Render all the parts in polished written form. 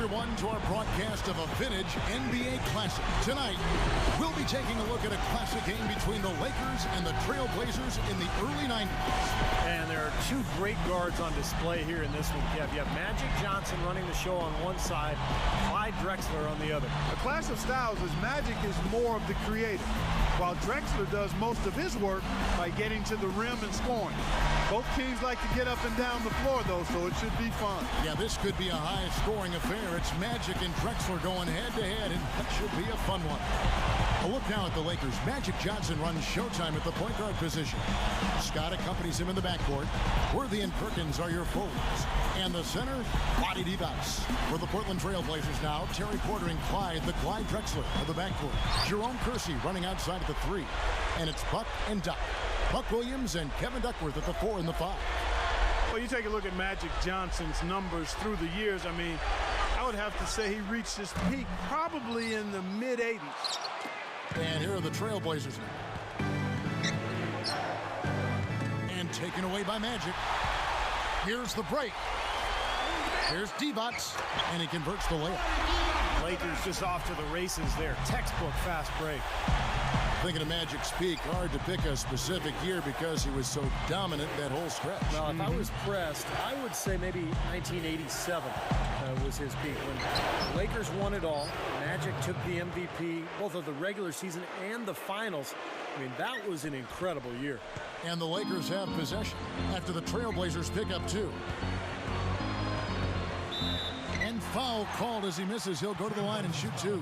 everyone, to our broadcast of a vintage NBA Classic. Tonight, we'll be taking a look at a classic game between the Lakers and the Trailblazers in the early 90s. And there are two great guards on display here in this one, Kev. You have Magic Johnson running the show on one side, Clyde Drexler on the other. A clash of styles is Magic is more of the creator, while Drexler does most of his work by getting to the rim and scoring. Both teams like to get up and down the floor, though, so it should be fun. Yeah, this could be a high-scoring affair. It's Magic and Drexler going head-to-head, and that should be a fun one. A look now at the Lakers. Magic Johnson runs showtime at the point guard position. Scott accompanies him in the backcourt. Worthy and Perkins are your forwards. And the center, Vlade Divac. For the Portland Trailblazers now, Terry Porter and Clyde, the Clyde Drexler of the backcourt. Jerome Kersey running outside at the 3. And it's Buck and Doc. Buck Williams and Kevin Duckworth at the 4 and the 5. Well, you take a look at Magic Johnson's numbers through the years. I mean, I would have to say he reached his peak probably in the mid-'80s. And here are the Trailblazers now. And taken away by Magic. Here's the break. Here's Divac, and he converts the layup. Lakers just off to the races there. Textbook fast break. Thinking of Magic's peak, hard to pick a specific year because he was so dominant that whole stretch. Well, if I was pressed, I would say maybe 1987 was his peak. When the Lakers won it all, Magic took the MVP, both of the regular season and the finals. I mean, that was an incredible year. And the Lakers have possession after the Trailblazers pick up 2. And foul called as he misses. He'll go to the line and shoot 2.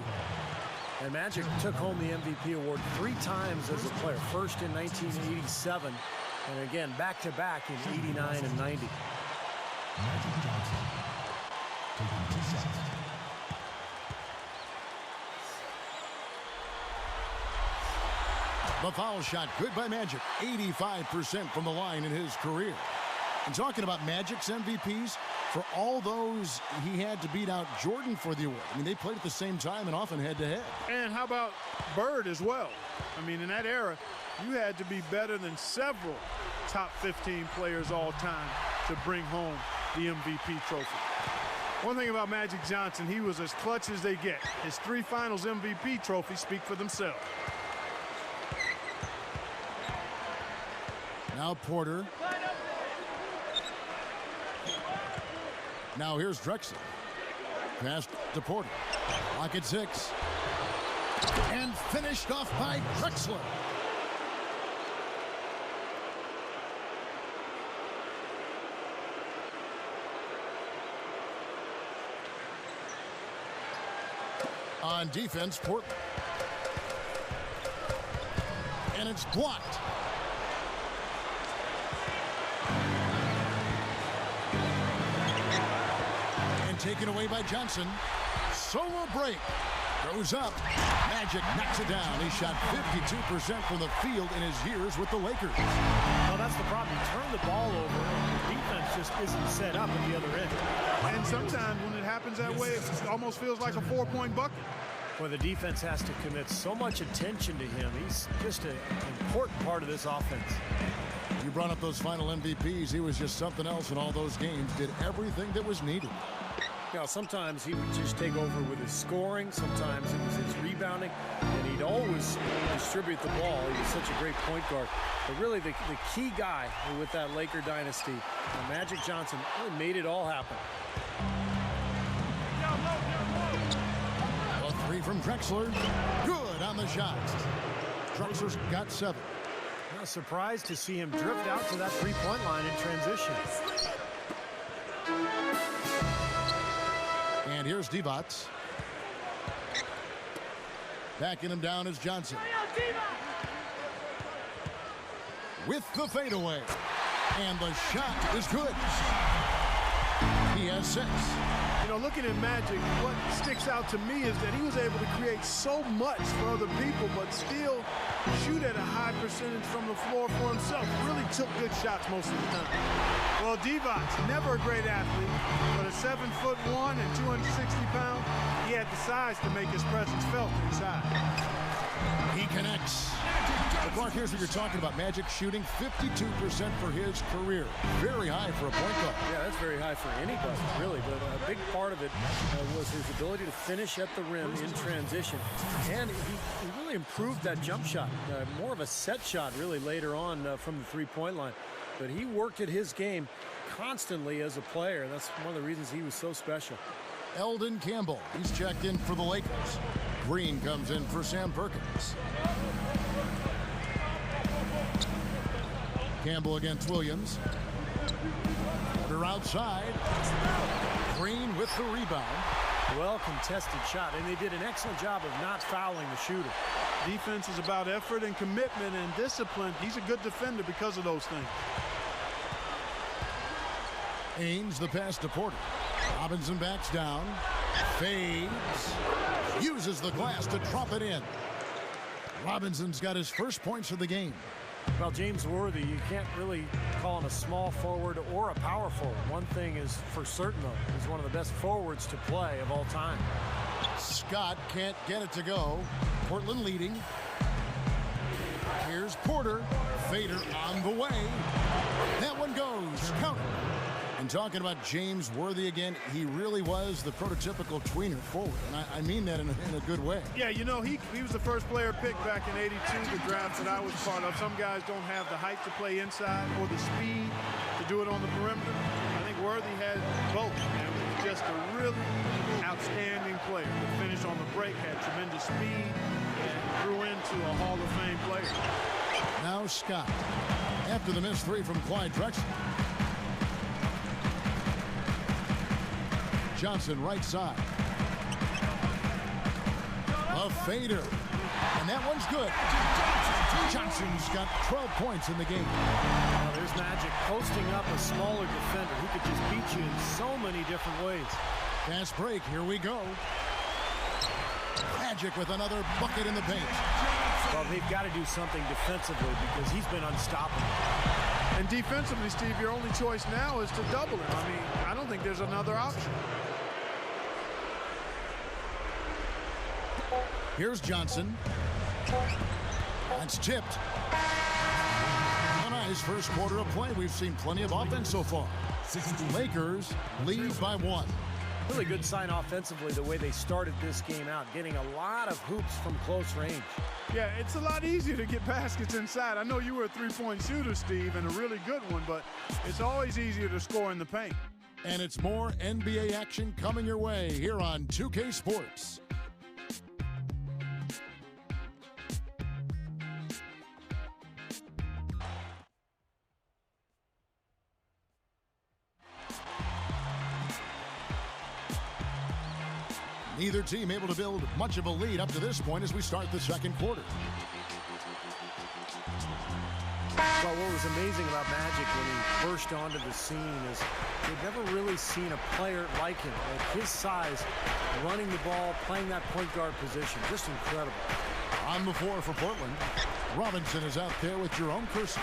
And Magic took home the MVP award 3 times as a player. First in 1987, and again back-to-back in 89 and 90. Magic Johnson taking 2 shots. The foul shot, good by Magic. 85% from the line in his career. And talking about Magic's MVPs, for all those, he had to beat out Jordan for the award. I mean, they played at the same time and often head-to-head. And how about Bird as well? I mean, in that era, you had to be better than several top 15 players all time to bring home the MVP trophy. One thing about Magic Johnson, he was as clutch as they get. His 3 finals MVP trophies speak for themselves. Now Porter. Now here's Drexler. Pass to Porter. Clock at 6. And finished off by Drexler. On defense, Portland. And it's blocked. Taken away by Johnson. Solo break. Goes up. Magic knocks it down. He shot 52% from the field in his years with the Lakers. Well, that's the problem. You turn the ball over, and the defense just isn't set up at the other end. And sometimes when it happens that way, it almost feels like a 4-point bucket. Well, the defense has to commit so much attention to him. He's just an important part of this offense. You brought up those final MVPs. He was just something else in all those games. Did everything that was needed. You know, sometimes he would just take over with his scoring. Sometimes it was his rebounding. And he'd always distribute the ball. He was such a great point guard. But really, the key guy with that Laker dynasty, Magic Johnson, really made it all happen. A 3 from Drexler. Good on the shot. Drexler's got 7. I was surprised to see him drift out to that three-point line in transition. And here's Divac. Backing him down is Johnson. With the fadeaway. And the shot is good. He has 6. You know, looking at Magic, what sticks out to me is that he was able to create so much for other people, but still shoot at a high percentage from the floor for himself. Really took good shots most of the time. Well, Divac, never a great athlete, but at 7'1" and 260 pounds, he had the size to make his presence felt inside. He connects. But Clark, here's what you're talking about. Magic shooting 52% for his career. Very high for a point guard. Yeah, that's very high for anybody, really. But a big part of it was his ability to finish at the rim in transition. And he really improved that jump shot. More of a set shot, really, later on from the three-point line. But he worked at his game constantly as a player. And that's one of the reasons he was so special. Eldon Campbell, he's checked in for the Lakers. Green comes in for Sam Perkins. Campbell against Williams. They're outside. Green with the rebound. Well contested shot, and they did an excellent job of not fouling the shooter. Defense is about effort and commitment and discipline. He's a good defender because of those things. Ainge, the pass to Porter. Robinson backs down. Fades. Uses the glass to drop it in. Robinson's got his first points of the game. Well, James Worthy, you can't really call him a small forward or a power forward. One thing is for certain, though, he's one of the best forwards to play of all time. Scott can't get it to go. Portland leading. Here's Porter. Fader on the way. That one goes. Count it. And talking about James Worthy again, he really was the prototypical tweener forward. And I mean that in a good way. Yeah, you know, he was the first player picked back in '82, the draft that I was part of. Some guys don't have the height to play inside or the speed to do it on the perimeter. I think Worthy had both. And was just a really outstanding player. The finish on the break, had tremendous speed, and grew into a Hall of Fame player. Now Scott, after the missed three from Clyde Drexler. Johnson right side. A fader. And that one's good. Johnson's got 12 points in the game. Well, there's Magic posting up a smaller defender who could just beat you in so many different ways. Fast break. Here we go. Magic with another bucket in the paint. Well, they've got to do something defensively because he's been unstoppable. And defensively, Steve, your only choice now is to double him. I mean, I don't think there's another option. Here's Johnson. That's tipped. A nice first quarter of play. We've seen plenty of offense so far. Lakers lead by 1. Really good sign offensively the way they started this game out, getting a lot of hoops from close range. Yeah, it's a lot easier to get baskets inside. I know you were a three-point shooter, Steve, and a really good one, but it's always easier to score in the paint. And it's more NBA action coming your way here on 2K Sports. Neither team able to build much of a lead up to this point as we start the second quarter. Well, what was amazing about Magic when he burst onto the scene is they've never really seen a player like him, like his size, running the ball, playing that point guard position. Just incredible. On the floor for Portland, Robinson is out there with Jerome Kersey.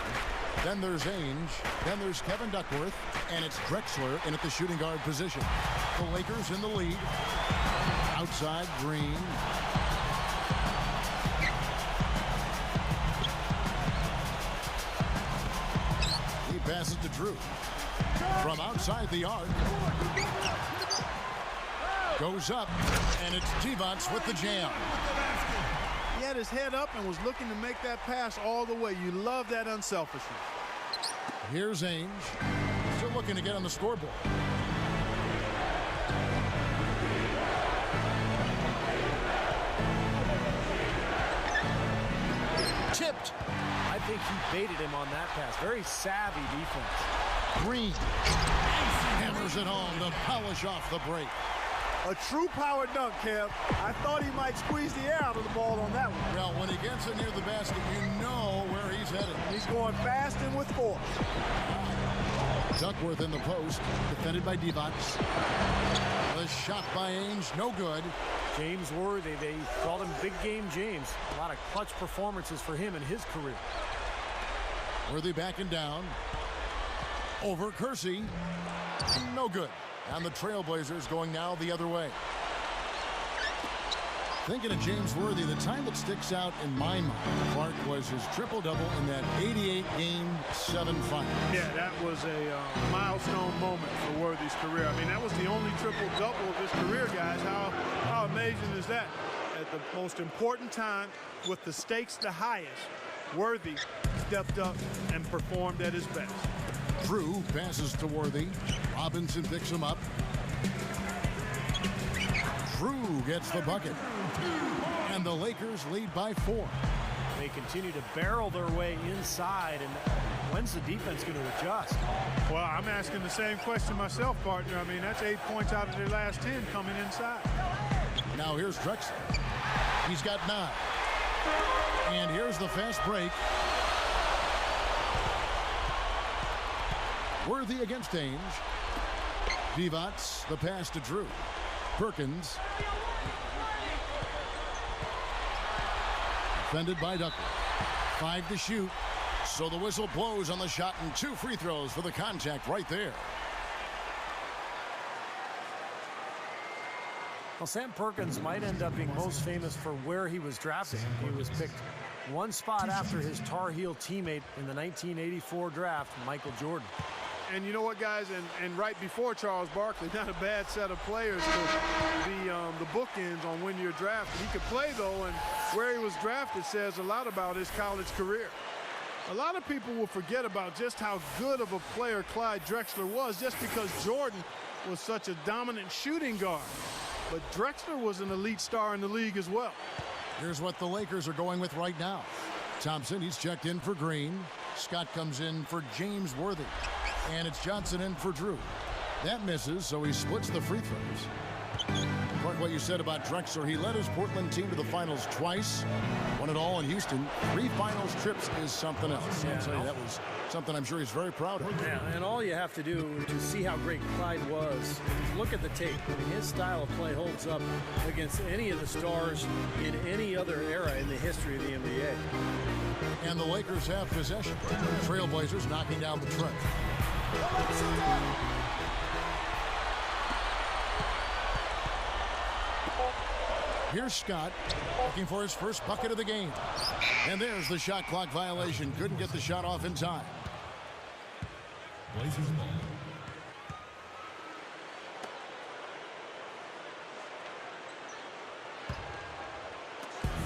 Then there's Ainge. Then there's Kevin Duckworth. And it's Drexler in at the shooting guard position. The Lakers in the lead. Outside, Green. He passes to Drew. From outside the arc. Goes up, and it's Divac with the jam. He had his head up and was looking to make that pass all the way. You love that unselfishness. Here's Ainge. Still looking to get on the scoreboard. Tipped. I think he baited him on that pass. Very savvy defense. Green hammers it home to polish off the break. A true power dunk, Kev. I thought he might squeeze the air out of the ball on that one. Well, when he gets it near the basket, you know where he's headed. He's going fast and with force. Duckworth in the post, defended by Divac. The shot by Ainge, no good. James Worthy, they called him Big Game James. A lot of clutch performances for him in his career. Worthy backing down. Over Kersey. No good. And the Trailblazers going now the other way. Thinking of James Worthy, the time that sticks out in my mind, Clark, was his triple-double in that 88-game 7 final. Yeah, that was a milestone moment for Worthy's career. I mean, that was the only triple-double of his career, guys. How amazing is that? At the most important time, with the stakes the highest, Worthy stepped up and performed at his best. Drew passes to Worthy. Robinson picks him up. Drew gets the bucket. And the Lakers lead by 4. They continue to barrel their way inside, and when's the defense going to adjust? Well, I'm asking the same question myself, partner. I mean, that's 8 points out of their last 10 coming inside. Now here's Drexler. He's got 9. And here's the fast break. Worthy against Ainge. Divac, the pass to Drew. Perkins. Defended by Duckworth. 5 to shoot. So the whistle blows on the shot, and 2 free throws for the contact right there. Well, Sam Perkins might end up being most famous for where he was drafted. He was picked one spot after his Tar Heel teammate in the 1984 draft, Michael Jordan. And you know what, guys, and right before Charles Barkley, not a bad set of players to be the bookends on when you're drafted. He could play, though, and where he was drafted says a lot about his college career. A lot of people will forget about just how good of a player Clyde Drexler was just because Jordan was such a dominant shooting guard. But Drexler was an elite star in the league as well. Here's what the Lakers are going with right now. Thompson, he's checked in for Green. Scott comes in for James Worthy. And it's Johnson in for Drew. That misses, so he splits the free throws. Like what you said about Drexler, he led his Portland team to the finals twice. Won it all in Houston. 3 finals trips is something else. Yeah. I'll tell you, that was something I'm sure he's very proud of. Yeah, and all you have to do to see how great Clyde was is look at the tape. I mean, his style of play holds up against any of the stars in any other era in the history of the NBA. And the Lakers have possession. Trailblazers knocking down the trip. Here's Scott looking for his first bucket of the game. And there's the shot clock violation. Couldn't get the shot off in time. Blazers ball.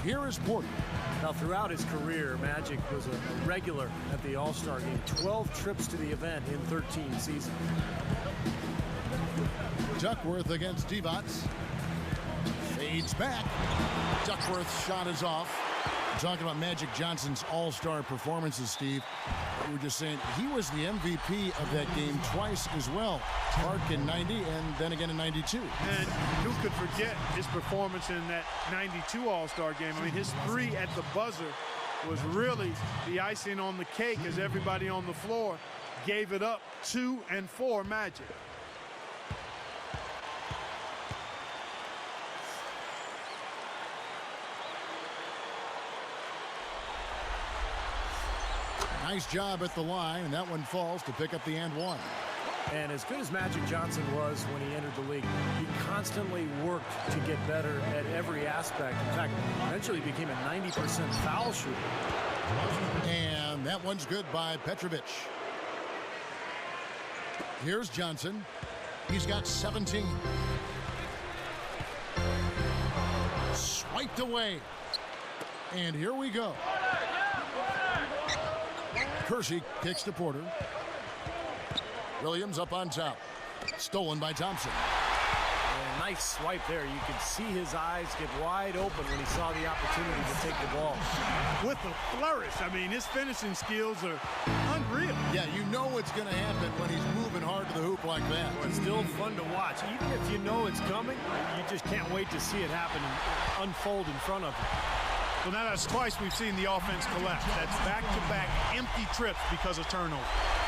Here is Porter. Now, throughout his career, Magic was a regular at the All-Star game. 12 trips to the event in 13 seasons. Duckworth against Divac. Fades back. Duckworth's shot is off. We're talking about Magic Johnson's all-star performances, Steve. We were just saying he was the MVP of that game twice as well. Clark in 90 and then again in 92. And who could forget his performance in that 92 All-Star game? I mean, his 3 at the buzzer was really the icing on the cake as everybody on the floor gave it up 2 and 4 Magic. Nice job at the line, and that one falls to pick up the and one. And as good as Magic Johnson was when he entered the league, he constantly worked to get better at every aspect. In fact, eventually became a 90% foul shooter. And that one's good by Petrovic. Here's Johnson. He's got 17. Swiped away. And here we go. Kersey kicks to Porter. Williams up on top. Stolen by Thompson. And nice swipe there. You could see his eyes get wide open when he saw the opportunity to take the ball. With a flourish. I mean, his finishing skills are unreal. Yeah, you know what's going to happen when he's moving hard to the hoop like that. It's still fun to watch. Even if you know it's coming, you just can't wait to see it happen and unfold in front of you. Well, now that's twice we've seen the offense collapse. That's back-to-back empty trips because of turnover.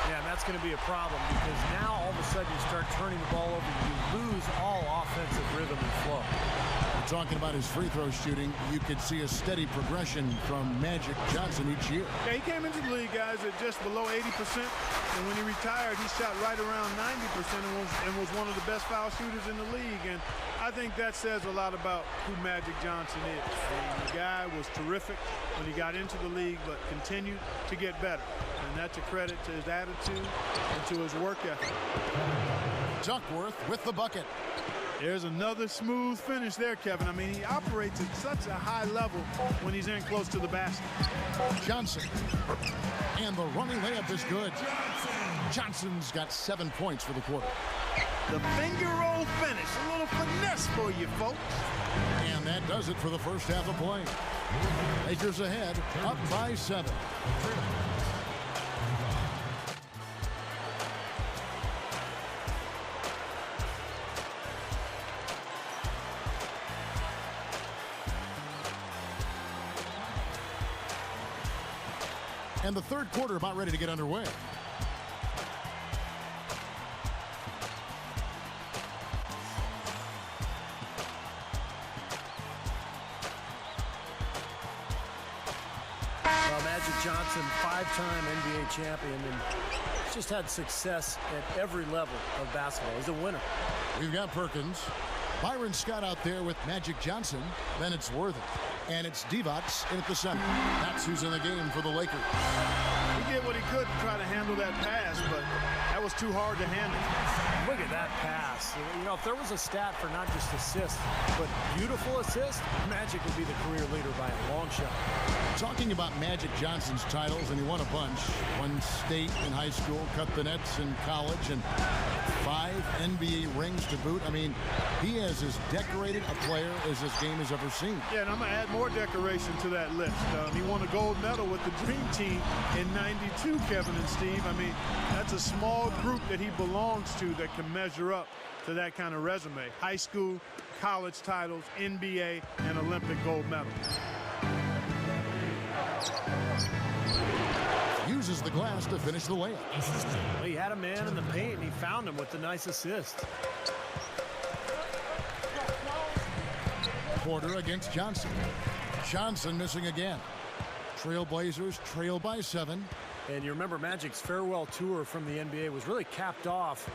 Yeah, and that's going to be a problem because now all of a sudden you start turning the ball over, you lose all offensive rhythm and flow. We're talking about his free throw shooting. You could see a steady progression from Magic Johnson each year. Yeah, he came into the league, guys, at just below 80%. And when he retired, he shot right around 90% and was one of the best foul shooters in the league. And I think that says a lot about who Magic Johnson is. And the guy was terrific when he got into the league, but continued to get better. And that's a credit to his attitude and to his work ethic. Duckworth with the bucket. There's another smooth finish there, Kevin. I mean, he operates at such a high level when he's in close to the basket. Johnson. And the running layup is good. Johnson's got 7 points for the quarter. The finger roll finish. A little finesse for you, folks. And that does it for the first half of play. Lakers ahead, up by 7. And the third quarter about ready to get underway. Magic Johnson, 5-time NBA champion, and just had success at every level of basketball. He's a winner. We've got Perkins. Byron Scott out there with Magic Johnson. Then it's Worthy. And it's Divac in at the center. That's who's in the game for the Lakers. He did what he could to try to handle that pass, but that was too hard to handle. Look at that pass. You know, if there was a stat for not just assists, but beautiful assists, Magic would be the career leader by a long shot. Talking about Magic Johnson's titles, and he won a bunch. Won state in high school, cut the nets in college, and 5 NBA rings to boot. I mean, he is as decorated a player as this game has ever seen. Yeah, and I'm going to add more decoration to that list. He won a gold medal with the Dream Team in '92, Kevin and Steve. I mean, that's a small group that he belongs to that can measure up to that kind of resume. High school, college titles, NBA, and Olympic gold medal. Uses the glass to finish the layup. Well, he had a man in the paint, and he found him with the nice assist. Porter against Johnson. Johnson missing again. Trailblazers trail by 7. And you remember Magic's farewell tour from the NBA was really capped off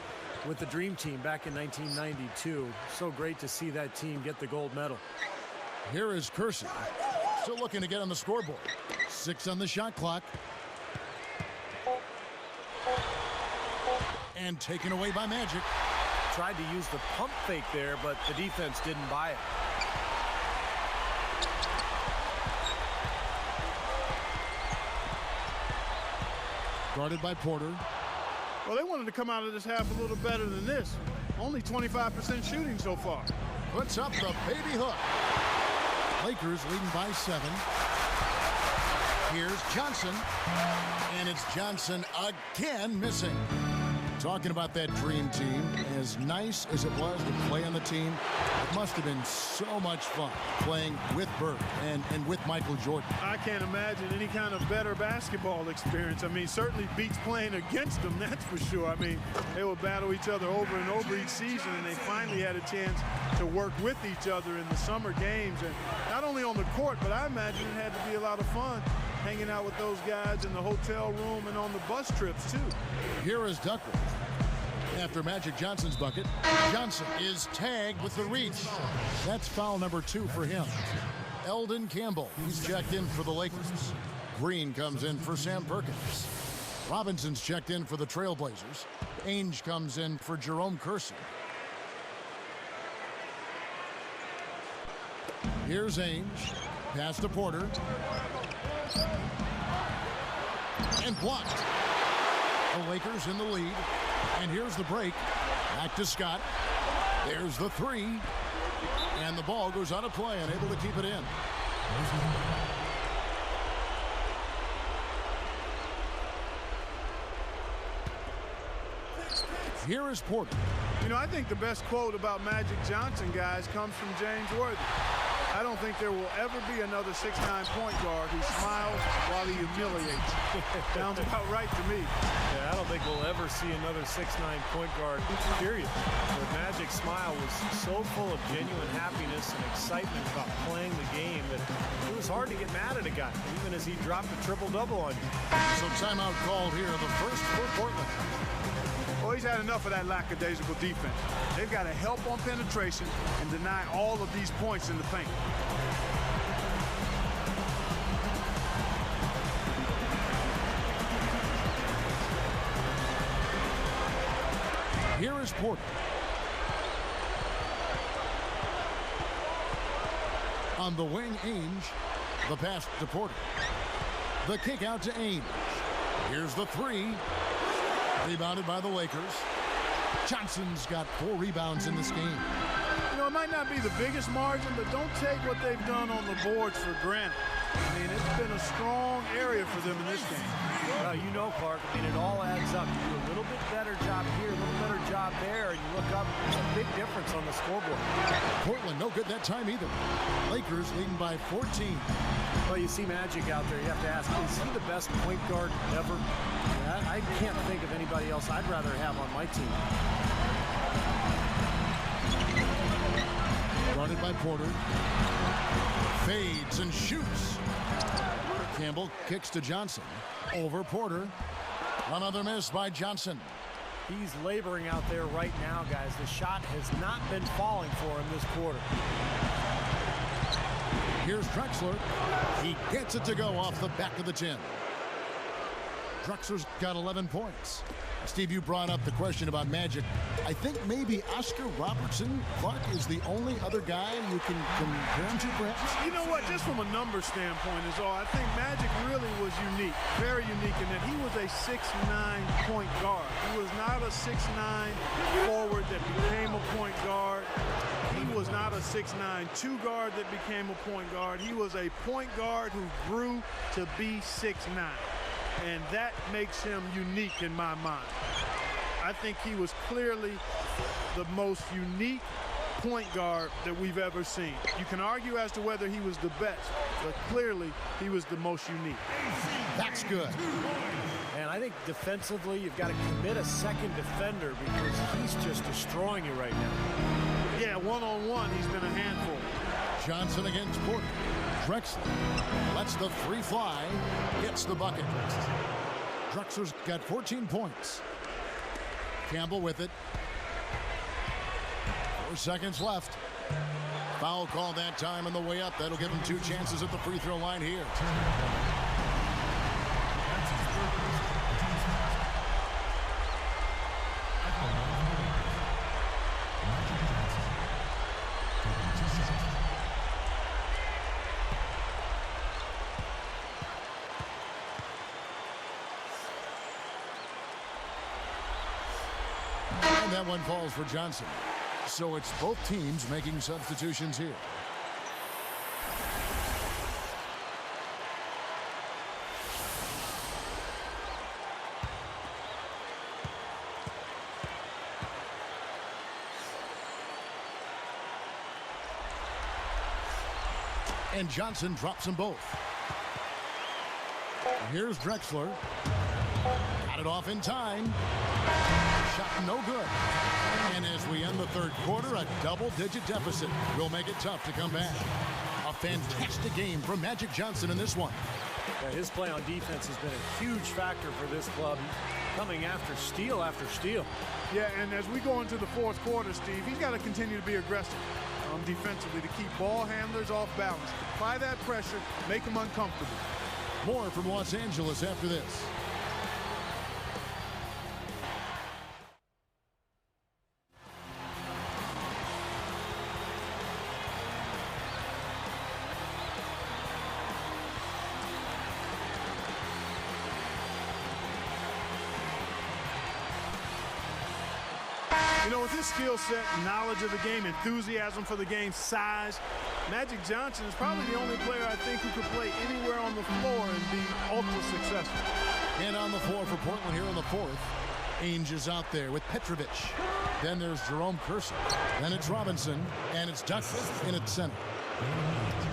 with the Dream Team back in 1992. So great to see that team get the gold medal. Here is Kersey. Still looking to get on the scoreboard. 6 on the shot clock. And taken away by Magic. Tried to use the pump fake there, but the defense didn't buy it. Guarded by Porter. Well, they wanted to come out of this half a little better than this. Only 25% shooting so far. Puts up the baby hook. Lakers leading by 7. Here's Johnson. And it's Johnson again missing. Talking about that Dream Team, as nice as it was to play on the team, it must have been so much fun playing with Bird and with Michael Jordan. I can't imagine any kind of better basketball experience. I mean, certainly beats playing against them, that's for sure. I mean, they would battle each other over and over each season, and they finally had a chance to work with each other in the summer games. And not only on the court, but I imagine it had to be a lot of fun hanging out with those guys in the hotel room and on the bus trips, too. Here is Duckworth. After Magic Johnson's bucket, Johnson is tagged with the reach. That's foul number 2 for him. Eldon Campbell, he's checked in for the Lakers. Green comes in for Sam Perkins. Robinson's checked in for the Trailblazers. Ainge comes in for Jerome Kersey. Here's Ainge. Pass to Porter. And blocked. The Lakers in the lead. And here's the break. Back to Scott. There's the 3. And the ball goes out of play, unable to keep it in. Here is Porter. You know, I think the best quote about Magic Johnson, guys, comes from James Worthy. I don't think there will ever be another 6'9" point guard who smiles while he humiliates. Sounds about right to me. Yeah, I don't think we'll ever see another 6'9" point guard, period. The Magic's smile was so full of genuine happiness and excitement about playing the game that it was hard to get mad at a guy, even as he dropped a triple-double on you. So timeout called here, the first for Portland. Well, he's had enough of that lackadaisical defense. They've got to help on penetration and deny all of these points in the paint. Here is Porter. On the wing, Ainge. The pass to Porter. The kick out to Ainge. Here's the three. Rebounded by the Lakers. Johnson's got 4 rebounds in this game. You know, it might not be the biggest margin, but don't take what they've done on the boards for granted. I mean, it's been a strong area for them in this game. Well, you know, Clark, I mean, it all adds up. You do a little bit better job here, a little better job there, and you look up, it's a big difference on the scoreboard. Portland, no good that time either. Lakers leading by 14. Well, you see Magic out there, you have to ask, is he the best point guard ever? I can't think of anybody else I'd rather have on my team. Guarded by Porter. Fades and shoots. Campbell kicks to Johnson. Over Porter. Another miss by Johnson. He's laboring out there right now, guys. The shot has not been falling for him this quarter. Here's Drexler. He gets it to go off the back of the 10. Drexler's got 11 points. Steve, you brought up the question about Magic. I think maybe Oscar Robertson, Clark, is the only other guy you can compare him to, perhaps? You know what? Just from a number standpoint is all. I think Magic really was unique, very unique in that he was a 6'9" point guard. He was not a 6'9" forward that became a point guard. He was not a 6'9" two guard that became a point guard. He was a point guard who grew to be 6'9". And that makes him unique in my mind. I think he was clearly the most unique point guard that we've ever seen. You can argue as to whether he was the best, but clearly he was the most unique. That's good. And I think defensively, you've got to commit a second defender because he's just destroying you right now. Yeah, one-on-one, he's been a handful. Johnson against Porter. Drexler lets the three fly, gets the bucket. Drexler's got 14 points. Campbell with it. 4 seconds left. Foul call that time on the way up. That'll give him 2 chances at the free throw line here. And that one falls for Johnson. So it's both teams making substitutions here. And Johnson drops them both. Here's Drexler. Got it off in time. Shot no good. And as we end the third quarter, a double-digit deficit will make it tough to come back. A fantastic game from Magic Johnson in this one. Yeah, his play on defense has been a huge factor for this club, coming after steal after steal. Yeah, and as we go into the fourth quarter, Steve, he's got to continue to be aggressive defensively to keep ball handlers off balance. Apply that pressure, make them uncomfortable. More from Los Angeles after this. You know, with his skill set, knowledge of the game, enthusiasm for the game, size, Magic Johnson is probably the only player I think who could play anywhere on the floor and be ultra successful. And on the floor for Portland here in the fourth, Ainge is out there with Petrovic. Then there's Jerome Kersey. Then it's Robinson, and it's Douglas in at center.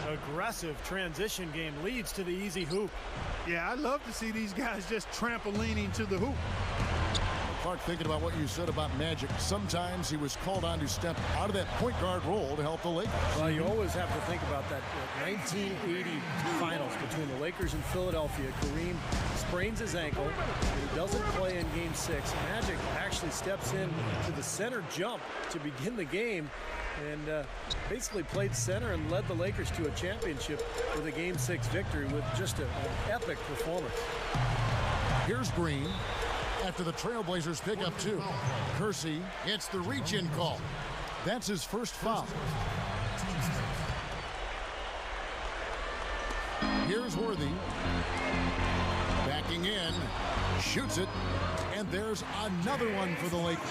Aggressive transition game leads to the easy hoop. Yeah, I love to see these guys just trampolining to the hoop. Clark, thinking about what you said about Magic, sometimes he was called on to step out of that point guard role to help the Lakers. Well, you always have to think about that 1980 finals between the Lakers and Philadelphia. Kareem sprains his ankle, and he doesn't play in Game 6. Magic actually steps in to the center jump to begin the game and basically played center and led the Lakers to a championship with a Game 6 victory with just an epic performance. Here's Green. After the Trailblazers pick up 2. Kersey gets the reach-in call. That's his first foul. Here's Worthy. Backing in. Shoots it. And there's another one for the Lakers.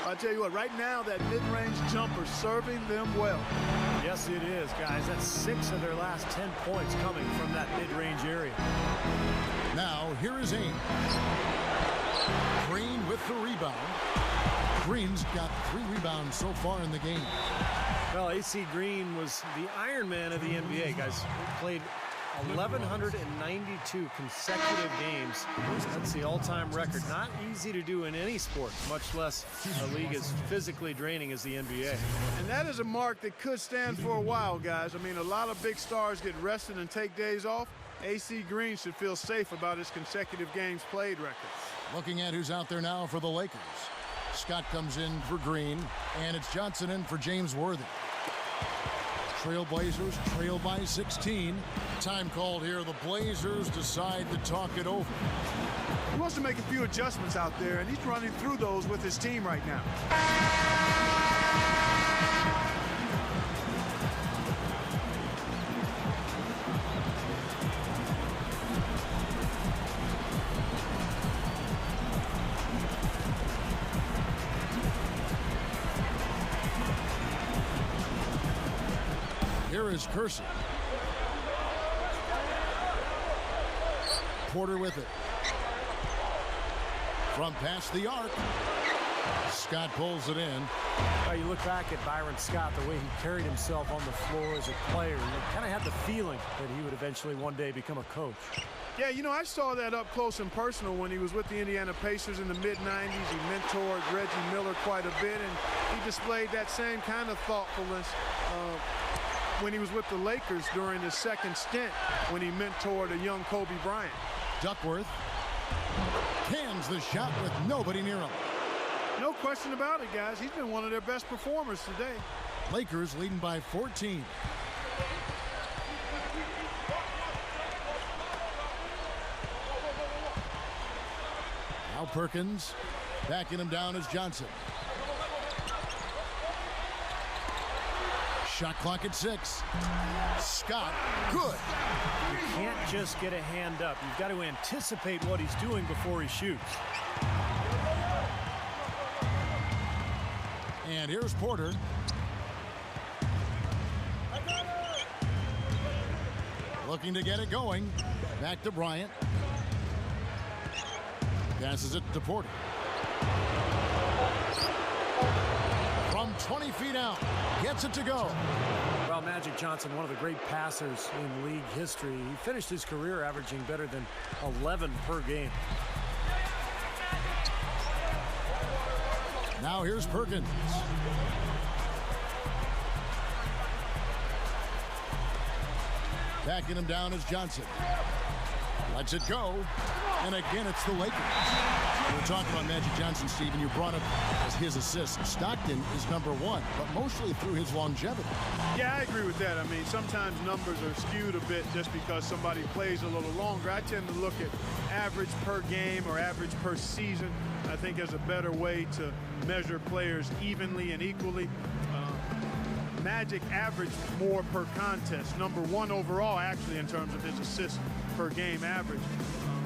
I tell you what, right now that mid-range jumper serving them well. Yes, it is, guys. That's 6 of their last 10 points coming from that mid-range area. Now, here is Ames. Green with the rebound. Green's got 3 rebounds so far in the game. Well, AC Green was the Iron Man of the NBA, guys. Played 1,192 consecutive games. That's the all-time record. Not easy to do in any sport, much less a league as physically draining as the NBA. And that is a mark that could stand for a while, guys. I mean, a lot of big stars get rested and take days off. AC Green should feel safe about his consecutive games played record. Looking at who's out there now for the Lakers. Scott comes in for Green, and it's Johnson in for James Worthy. Trailblazers trail by 16. Time called here. The Blazers decide to talk it over. He wants to make a few adjustments out there, and he's running through those with his team right now. Here is Kersey. Porter with it. From past the arc. Scott pulls it in. You look back at Byron Scott, the way he carried himself on the floor as a player. You kind of had the feeling that he would eventually one day become a coach. Yeah, you know, I saw that up close and personal when he was with the Indiana Pacers in the mid-90s. He mentored Reggie Miller quite a bit, and he displayed that same kind of thoughtfulness when he was with the Lakers during his second stint when he mentored a young Kobe Bryant. Duckworth cans the shot with nobody near him. No question about it, guys. He's been one of their best performers today. Lakers leading by 14. Now Perkins backing him down as Johnson. Shot clock at 6. Scott, good. You can't just get a hand up. You've got to anticipate what he's doing before he shoots. And here's Porter. Looking to get it going. Back to Bryant. Passes it to Porter. From 20 feet out. Gets it to go. Well, Magic Johnson, one of the great passers in league history. He finished his career averaging better than 11 per game. Now here's Perkins. Backing him down is Johnson. Lets it go. And again, it's the Lakers. We're talking about Magic Johnson, Stephen. You brought up as his assists. Stockton is #1, but mostly through his longevity. Yeah, I agree with that. I mean, sometimes numbers are skewed a bit just because somebody plays a little longer. I tend to look at average per game or average per season, I think, as a better way to measure players evenly and equally. Magic averaged more per contest, #1 overall, actually, in terms of his assists per game average.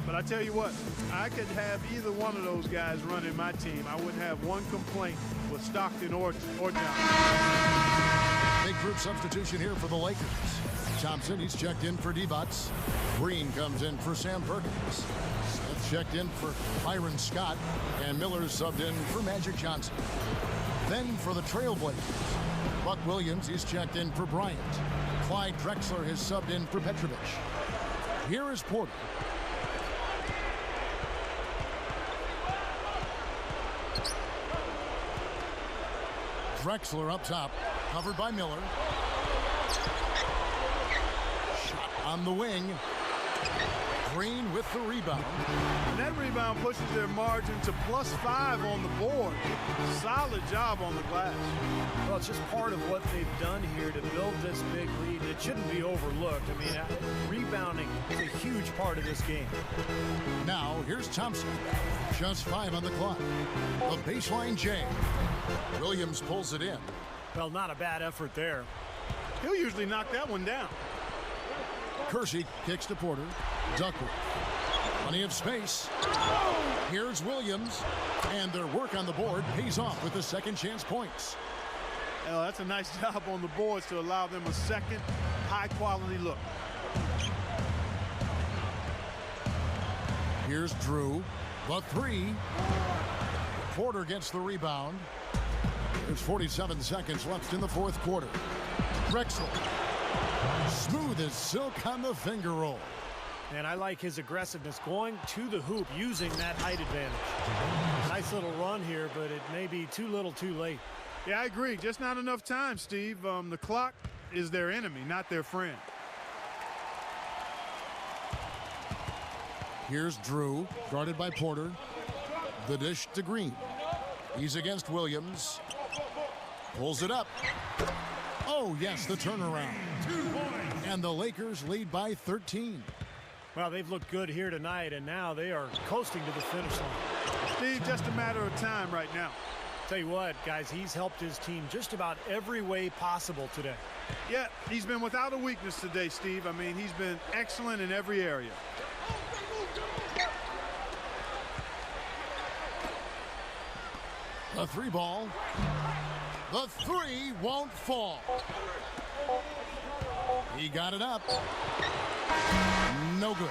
But I tell you what, I could have either one of those guys running my team. I wouldn't have one complaint with Stockton or Johnson. Big group substitution here for the Lakers. Thompson, he's checked in for D-Buts. Green comes in for Sam Perkins. Smith checked in for Byron Scott. And Miller subbed in for Magic Johnson. Then for the Trailblazers, Buck Williams is checked in for Bryant. Clyde Drexler has subbed in for Petrovic. Here is Porter. Drexler up top, covered by Miller. Shot on the wing. Green with the rebound. And that rebound pushes their margin to +5 on the board. Solid job on the glass. Well, it's just part of what they've done here to build this big lead. It shouldn't be overlooked. I mean, rebounding is a huge part of this game. Now, here's Thompson. Just 5 on the clock. A baseline J. Williams pulls it in. Well, not a bad effort there. He'll usually knock that one down. Kersey kicks to Porter. Duckworth. Plenty of space. Here's Williams. And their work on the board pays off with the second chance points. Well, that's a nice job on the boards to allow them a second high-quality look. Here's Drew. The three. Porter gets the rebound. There's 47 seconds left in the fourth quarter. Drexler. Smooth as silk on the finger roll. And I like his aggressiveness going to the hoop using that height advantage. Nice little run here, but it may be too little too late. Yeah, I agree. Just not enough time, Steve. The clock is their enemy, not their friend. Here's Drew, guarded by Porter. The dish to Green. He's against Williams. Pulls it up. Oh, yes, the turnaround. And the Lakers lead by 13. Well, they've looked good here tonight, and now they are coasting to the finish line. Steve, just a matter of time right now. Tell you what, guys, he's helped his team just about every way possible today. Yeah, he's been without a weakness today, Steve. I mean, he's been excellent in every area. The three ball. The three won't fall. He got it up. No good.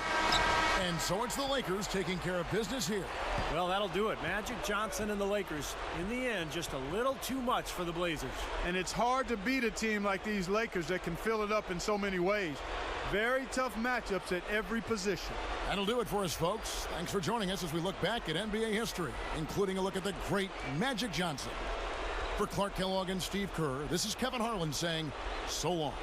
And so it's the Lakers taking care of business here. Well, that'll do it. Magic Johnson and the Lakers, in the end, just a little too much for the Blazers. And it's hard to beat a team like these Lakers that can fill it up in so many ways. Very tough matchups at every position. That'll do it for us, folks. Thanks for joining us as we look back at NBA history, including a look at the great Magic Johnson. For Clark Kellogg and Steve Kerr, this is Kevin Harlan saying so long.